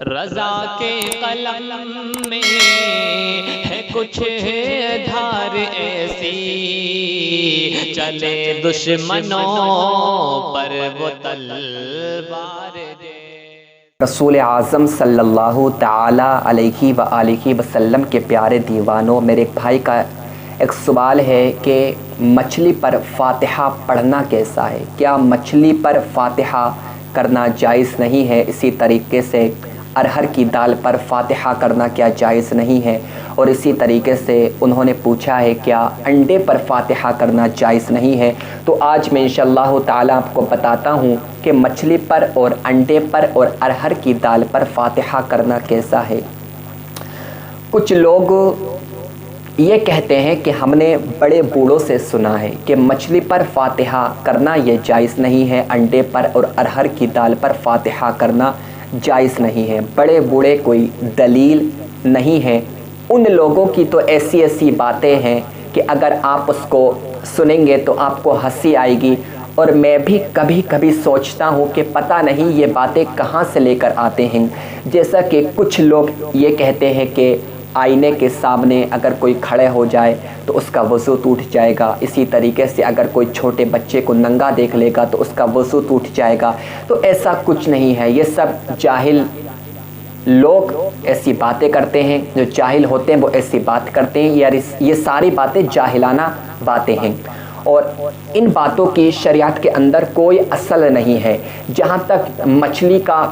رضا کے قلم میں ہے کچھ دھار ایسی، چلے دشمنوں پر وہ تلوار دے۔ رسول اعظم صلی اللہ تعالی علیہ وآلہ وسلم کے پیارے دیوانوں، میرے ایک بھائی کا ایک سوال ہے کہ مچھلی پر فاتحہ پڑھنا کیسا ہے؟ کیا مچھلی پر فاتحہ کرنا جائز نہیں ہے؟ اسی طریقے سے ارہر کی دال پر فاتحہ کرنا کیا جائز نہیں ہے؟ اور اسی طریقے سے انہوں نے پوچھا ہے کیا انڈے پر فاتحہ کرنا جائز نہیں ہے؟ تو آج میں انشاءاللہ تعالیٰ آپ کو بتاتا ہوں کہ مچھلی پر اور انڈے پر اور ارہر کی دال پر فاتحہ کرنا کیسا ہے۔ کچھ لوگ یہ کہتے ہیں کہ ہم نے بڑے بوڑھوں سے سنا ہے کہ مچھلی پر فاتحہ کرنا یہ جائز نہیں ہے، انڈے پر اور ارہر کی دال پر فاتحہ کرنا جائز نہیں ہے۔ بڑے بوڑھے کوئی دلیل نہیں ہے۔ ان لوگوں کی تو ایسی ایسی باتیں ہیں کہ اگر آپ اس کو سنیں گے تو آپ کو ہنسی آئے گی، اور میں بھی کبھی کبھی سوچتا ہوں کہ پتہ نہیں یہ باتیں کہاں سے لے کر آتے ہیں۔ جیسا کہ کچھ لوگ یہ کہتے ہیں کہ آئینے کے سامنے اگر کوئی کھڑے ہو جائے تو اس کا وضو ٹوٹ جائے گا، اسی طریقے سے اگر کوئی چھوٹے بچے کو ننگا دیکھ لے گا تو اس کا وضو ٹوٹ جائے گا۔ تو ایسا کچھ نہیں ہے، یہ سب جاہل لوگ ایسی باتیں کرتے ہیں، جو جاہل ہوتے ہیں وہ ایسی بات کرتے ہیں، یار یہ ساری باتیں جاہلانہ باتیں ہیں، اور ان باتوں کی شریعت کے اندر کوئی اصل نہیں ہے۔ جہاں تک مچھلی کا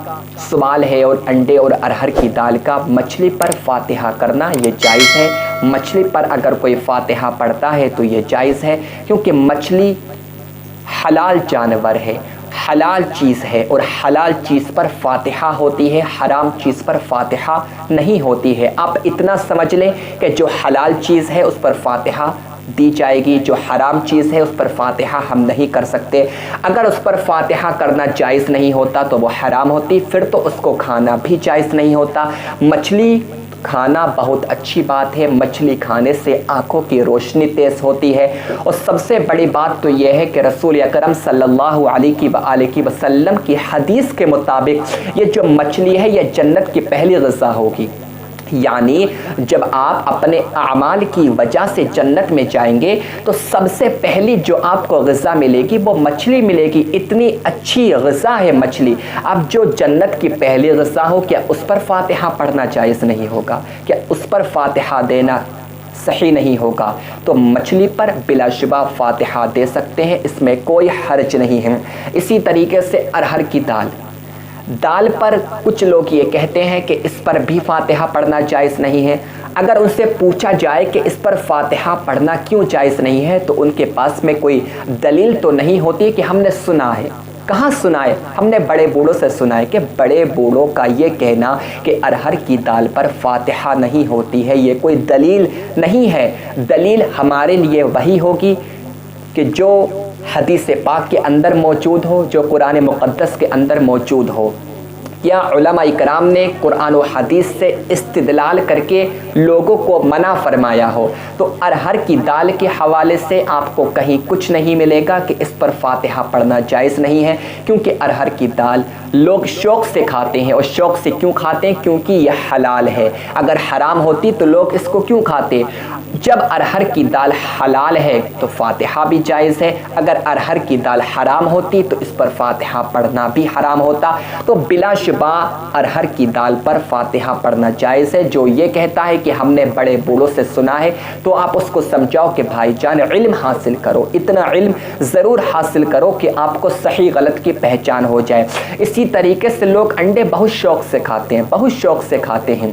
سوال ہے اور انڈے اور ارہر کی دال کا، مچھلی پر فاتحہ کرنا یہ جائز ہے۔ مچھلی پر اگر کوئی فاتحہ پڑھتا ہے تو یہ جائز ہے، کیونکہ مچھلی حلال جانور ہے، حلال چیز ہے، اور حلال چیز پر فاتحہ ہوتی ہے، حرام چیز پر فاتحہ نہیں ہوتی ہے۔ آپ اتنا سمجھ لیں کہ جو حلال چیز ہے اس پر فاتحہ دی جائے گی، جو حرام چیز ہے اس پر فاتحہ ہم نہیں کر سکتے۔ اگر اس پر فاتحہ کرنا جائز نہیں ہوتا تو وہ حرام ہوتی، پھر تو اس کو کھانا بھی جائز نہیں ہوتا۔ مچھلی کھانا بہت اچھی بات ہے، مچھلی کھانے سے آنکھوں کی روشنی تیز ہوتی ہے، اور سب سے بڑی بات تو یہ ہے کہ رسول اکرم صلی اللہ علیہ وآلہ وسلم کی حدیث کے مطابق یہ جو مچھلی ہے یہ جنت کی پہلی غذا ہوگی۔ یعنی جب آپ اپنے اعمال کی وجہ سے جنت میں جائیں گے تو سب سے پہلی جو آپ کو غذا ملے گی وہ مچھلی ملے گی۔ اتنی اچھی غذا ہے مچھلی۔ اب جو جنت کی پہلی غذا ہو، کیا اس پر فاتحہ پڑھنا جائز نہیں ہوگا؟ کیا اس پر فاتحہ دینا صحیح نہیں ہوگا؟ تو مچھلی پر بلا شبہ فاتحہ دے سکتے ہیں، اس میں کوئی حرج نہیں ہے۔ اسی طریقے سے ارہر کی دال پر کچھ لوگ یہ کہتے ہیں کہ اس پر بھی فاتحہ پڑھنا جائز نہیں ہے۔ اگر ان سے پوچھا جائے کہ اس پر فاتحہ پڑھنا کیوں جائز نہیں ہے تو ان کے پاس میں کوئی دلیل تو نہیں ہوتی کہ ہم نے سنا ہے۔ کہاں سنا ہے؟ ہم نے بڑے بوڑھوں سے سنا ہے کہ بڑے بوڑھوں کا یہ کہنا کہ ارہر کی دال پر فاتحہ نہیں ہوتی ہے یہ کوئی دلیل نہیں ہے۔ دلیل ہمارے لیے وہی ہوگی کہ جو حدیث پاک کے اندر موجود ہو، جو قرآن مقدس کے اندر موجود ہو، یا علماء اکرام نے قرآن و حدیث سے استدلال کر کے لوگوں کو منع فرمایا ہو۔ تو ارہر کی دال کے حوالے سے آپ کو کہیں کچھ نہیں ملے گا کہ اس پر فاتحہ پڑھنا جائز نہیں ہے، کیونکہ ارہر کی دال لوگ شوق سے کھاتے ہیں، اور شوق سے کیوں کھاتے ہیں؟ کیونکہ یہ حلال ہے۔ اگر حرام ہوتی تو لوگ اس کو کیوں کھاتے؟ جب ارہر کی دال حلال ہے تو فاتحہ بھی جائز ہے، اگر ارہر کی دال حرام ہوتی تو اس پر فاتحہ پڑھنا بھی حرام ہوتا۔ تو بلا شبہ ارہر کی دال پر فاتحہ پڑھنا جائز ہے۔ جو یہ کہتا ہے کہ ہم نے بڑے بوڑھوں سے سنا ہے تو آپ اس کو سمجھاؤ کہ بھائی جان علم حاصل کرو، اتنا علم ضرور حاصل کرو کہ آپ کو صحیح غلط کی پہچان ہو جائے۔ اسی طریقے سے لوگ انڈے بہت شوق سے کھاتے ہیں، بہت شوق سے کھاتے ہیں،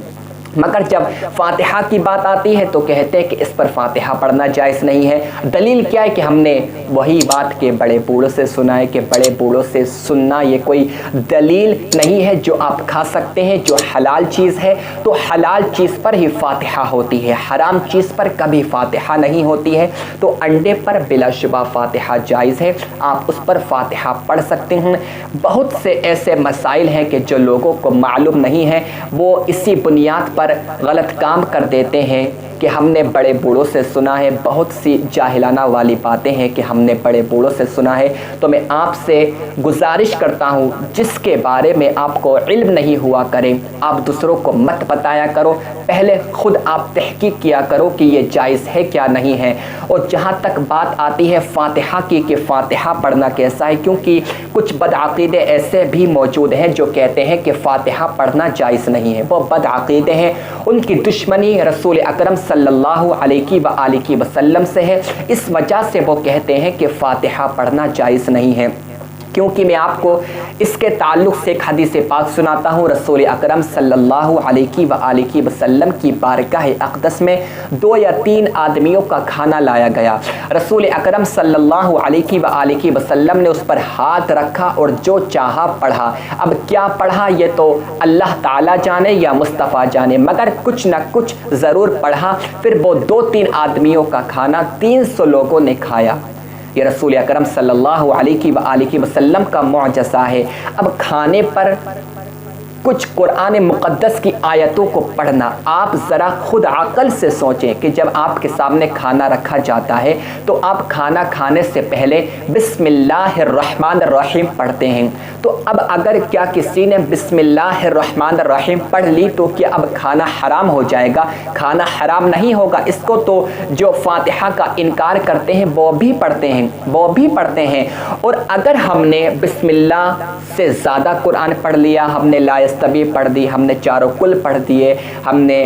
مگر جب فاتحہ کی بات آتی ہے تو کہتے ہیں کہ اس پر فاتحہ پڑھنا جائز نہیں ہے۔ دلیل کیا ہے؟ کہ ہم نے وہی بات کے بڑے بوڑھوں سے سنا ہے، کہ بڑے بوڑھوں سے سننا یہ کوئی دلیل نہیں ہے جو آپ کھا سکتے ہیں۔ جو حلال چیز ہے تو حلال چیز پر ہی فاتحہ ہوتی ہے، حرام چیز پر کبھی فاتحہ نہیں ہوتی ہے۔ تو انڈے پر بلا شبہ فاتحہ جائز ہے، آپ اس پر فاتحہ پڑھ سکتے ہیں۔ بہت سے ایسے مسائل ہیں کہ جو لوگوں کو معلوم نہیں ہے، وہ اسی بنیاد پر غلط کام کر دیتے ہیں کہ ہم نے بڑے بوڑھوں سے سنا ہے، بہت سی جاہلانہ والی باتیں ہیں کہ ہم نے بڑے بوڑھوں سے سنا ہے، تو میں آپ سے گزارش کرتا ہوں جس کے بارے میں آپ کو علم نہیں ہوا کرے آپ دوسروں کو مت بتایا کرو، پہلے خود آپ تحقیق کیا کرو کہ یہ جائز ہے کیا نہیں ہے۔ اور جہاں تک بات آتی ہے فاتحہ کی کہ فاتحہ پڑھنا کیسا ہے، کیونکہ کچھ بدعقیدے ایسے بھی موجود ہیں جو کہتے ہیں کہ فاتحہ پڑھنا جائز نہیں ہے، وہ بدعقیدے ہیں، ان کی دشمنی رسول اکرم صلی اللہ علیہ وآلہ وسلم سے ہے، اس وجہ سے وہ کہتے ہیں کہ فاتحہ پڑھنا جائز نہیں ہے۔ کیونکہ میں آپ کو اس کے تعلق سے ایک حدیث پاک سناتا ہوں، رسول اکرم صلی اللہ علیہ وآلہ وسلم کی بارگاہ اقدس میں 2 یا 3 آدمیوں کا کھانا لایا گیا، رسول اکرم صلی اللہ علیہ وآلہ وسلم نے اس پر ہاتھ رکھا اور جو چاہا پڑھا۔ اب کیا پڑھا یہ تو اللہ تعالیٰ جانے یا مصطفیٰ جانے، مگر کچھ نہ کچھ ضرور پڑھا۔ پھر وہ 2-3 آدمیوں کا کھانا 300 لوگوں نے کھایا۔ یہ رسول اکرم صلی اللہ علیہ وآلہ وسلم کا معجزہ ہے۔ اب کھانے پر کچھ قرآن مقدس کی آیتوں کو پڑھنا، آپ ذرا خود عقل سے سوچیں کہ جب آپ کے سامنے کھانا رکھا جاتا ہے تو آپ کھانا کھانے سے پہلے بسم اللہ الرحمن الرحیم پڑھتے ہیں، تو اب اگر کیا کسی نے بسم اللہ الرحمن الرحیم پڑھ لی تو کیا اب کھانا حرام ہو جائے گا؟ کھانا حرام نہیں ہوگا، اس کو تو جو فاتحہ کا انکار کرتے ہیں وہ بھی پڑھتے ہیں۔ اور اگر ہم نے بسم اللہ سے زیادہ قرآن پڑھ لیا، ہم نے لا یستوی پڑھ دی، ہم نے چاروں کل پڑھ دیے، ہم نے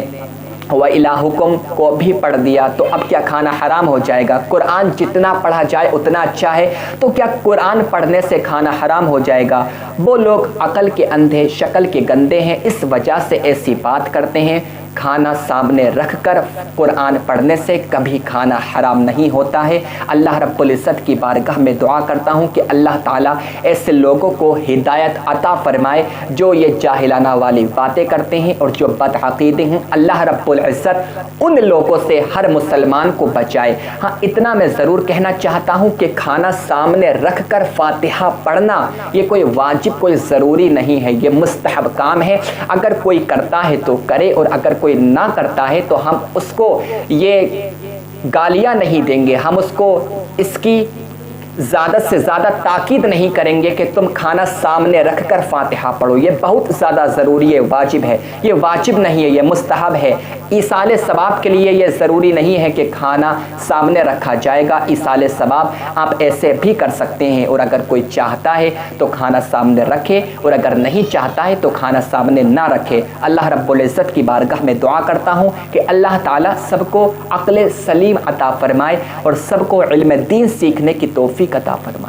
وَإِلَٰهُكُمْ کو بھی پڑھ دیا، تو اب کیا کھانا حرام ہو جائے گا؟ قرآن جتنا پڑھا جائے اتنا اچھا ہے، تو کیا قرآن پڑھنے سے کھانا حرام ہو جائے گا؟ وہ لوگ عقل کے اندھے شکل کے گندے ہیں، اس وجہ سے ایسی بات کرتے ہیں۔ کھانا سامنے رکھ کر قرآن پڑھنے سے کبھی کھانا حرام نہیں ہوتا ہے۔ اللہ رب العزت کی بارگاہ میں دعا کرتا ہوں کہ اللہ تعالیٰ ایسے لوگوں کو ہدایت عطا فرمائے جو یہ جاہلانہ والی باتیں کرتے ہیں اور جو بدعقیدے ہیں۔ اللہ رب العزت ان لوگوں سے ہر مسلمان کو بچائے۔ ہاں اتنا میں ضرور کہنا چاہتا ہوں کہ کھانا سامنے رکھ کر فاتحہ پڑھنا یہ کوئی واجب، کوئی ضروری نہیں ہے، یہ مستحب کام ہے۔ اگر کوئی کرتا ہے تو کرے، اور اگر کوئی نہ کرتا ہے تو ہم اس کو یہ گالیاں نہیں دیں گے، ہم اس کو اس کی زیادہ سے زیادہ تاکید نہیں کریں گے کہ تم کھانا سامنے رکھ کر فاتحہ پڑھو، یہ بہت زیادہ ضروری ہے، واجب ہے۔ یہ واجب نہیں ہے، یہ مستحب ہے۔ ایصال ثواب کے لیے یہ ضروری نہیں ہے کہ کھانا سامنے رکھا جائے گا، ایصال ثواب آپ ایسے بھی کر سکتے ہیں، اور اگر کوئی چاہتا ہے تو کھانا سامنے رکھے، اور اگر نہیں چاہتا ہے تو کھانا سامنے نہ رکھے۔ اللہ رب العزت کی بارگاہ میں دعا کرتا ہوں کہ اللہ تعالیٰ سب کو عقل سلیم عطا فرمائے اور سب کو علم دین سیکھنے کی توفیق عطا فرمائے۔